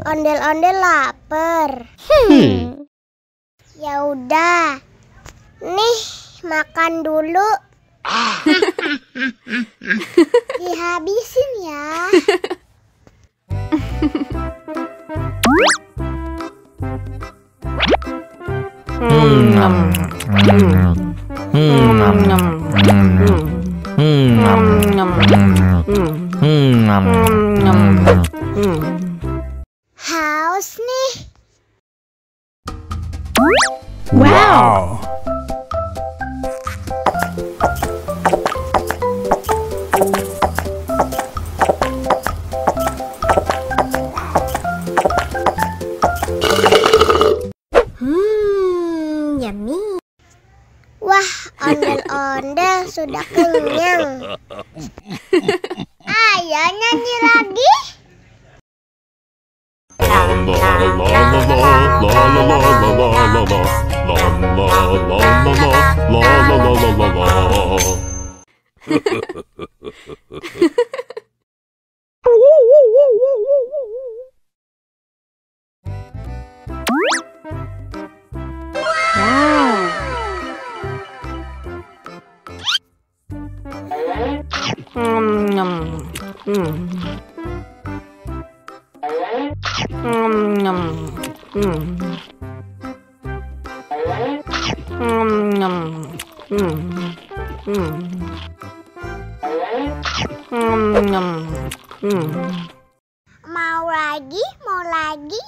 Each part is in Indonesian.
Ondel-ondel lapar. Ya udah, nih makan dulu. Dihabisin ya. Haus nih. Wow. Yummy. Wah, ondel-ondel sudah kenyang. Ayo nyanyi lagi. Mau lagi, mau lagi.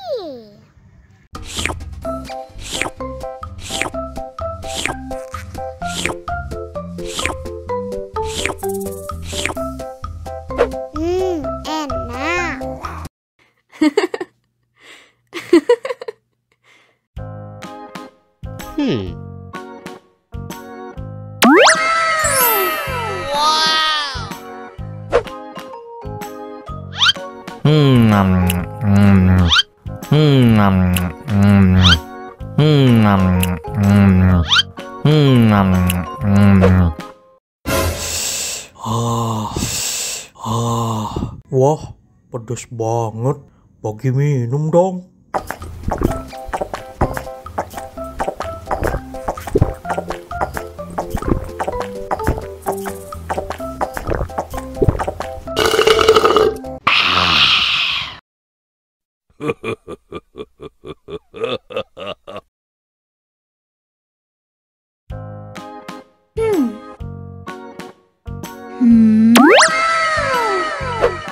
Enak. Wah, pedas banget. Bagi minum dong.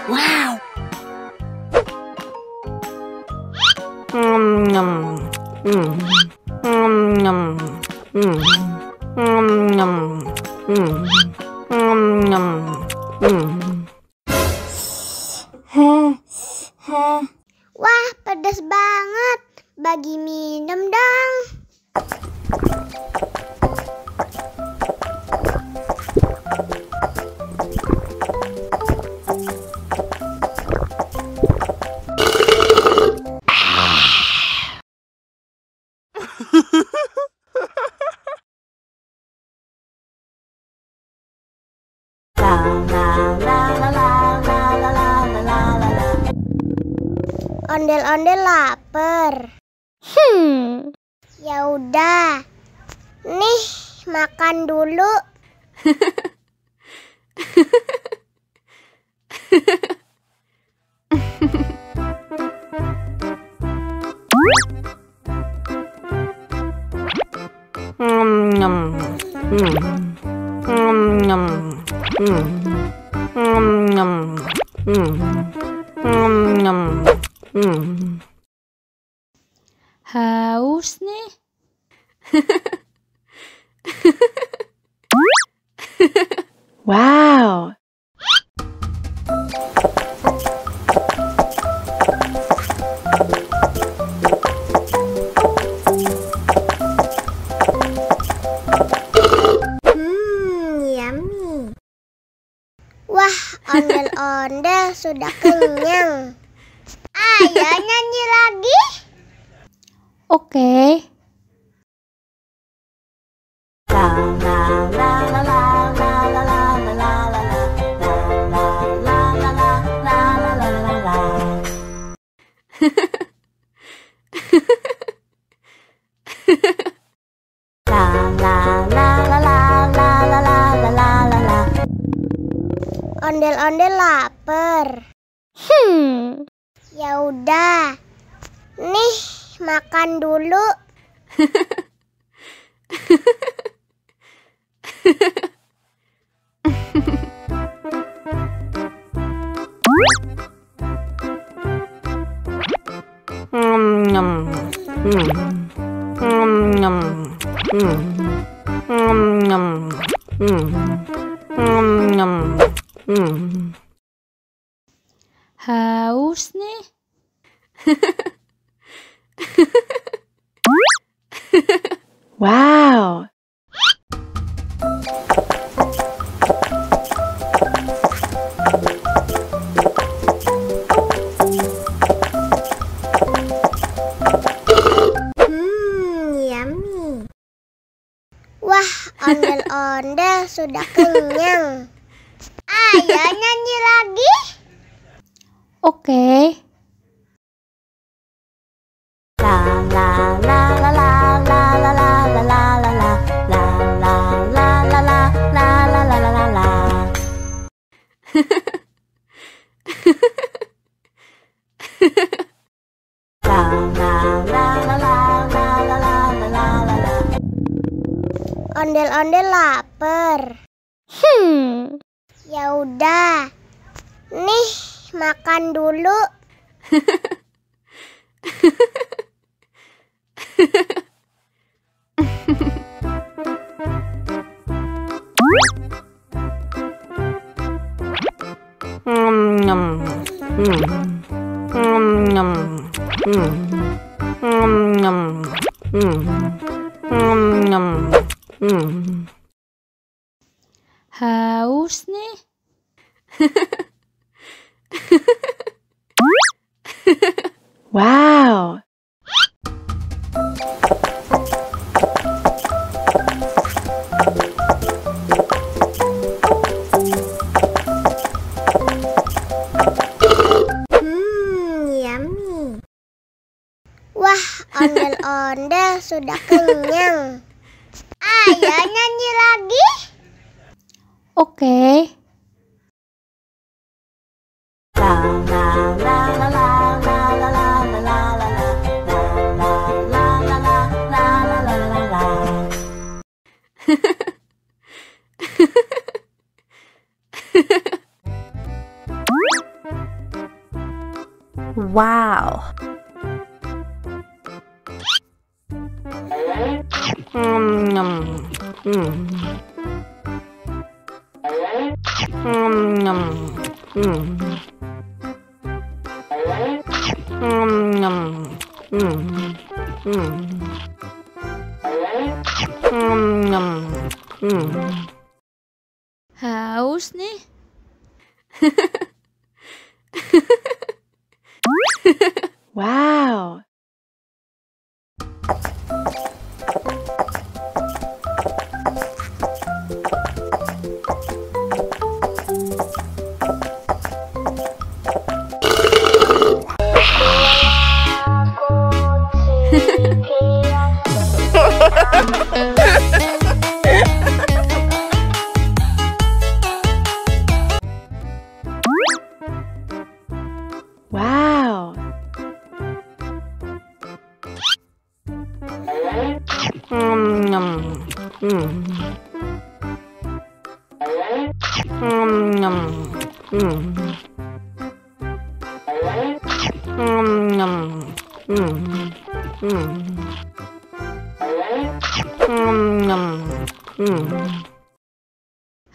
Wow. Wah, pedas banget. Bagi minum dong. Ondel-ondel lapar. Ya udah. Nih, makan dulu. Haus nih. Wow. Yummy. Wah, ondel-ondel sudah kenyang. Ayo nyanyi lagi. Oke. La la la la la la la la la la la la la. Ondel-ondel lapar. Ya udah. Nih, makan dulu. Haus nih. Wow. Yummy. Wah, ondel-ondel sudah kenyang. Ayo nyanyi lagi. Oke. Ondel-ondel lapar. Ya udah. Nih, makan dulu. Haus nih. Wow. Yummy. Wah, ondel-ondel sudah kenyang. Ayo nyanyi lagi. Oke. Wow. Haus nih. Wow. Wow.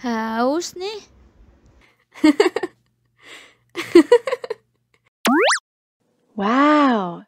Haus nih. Wow.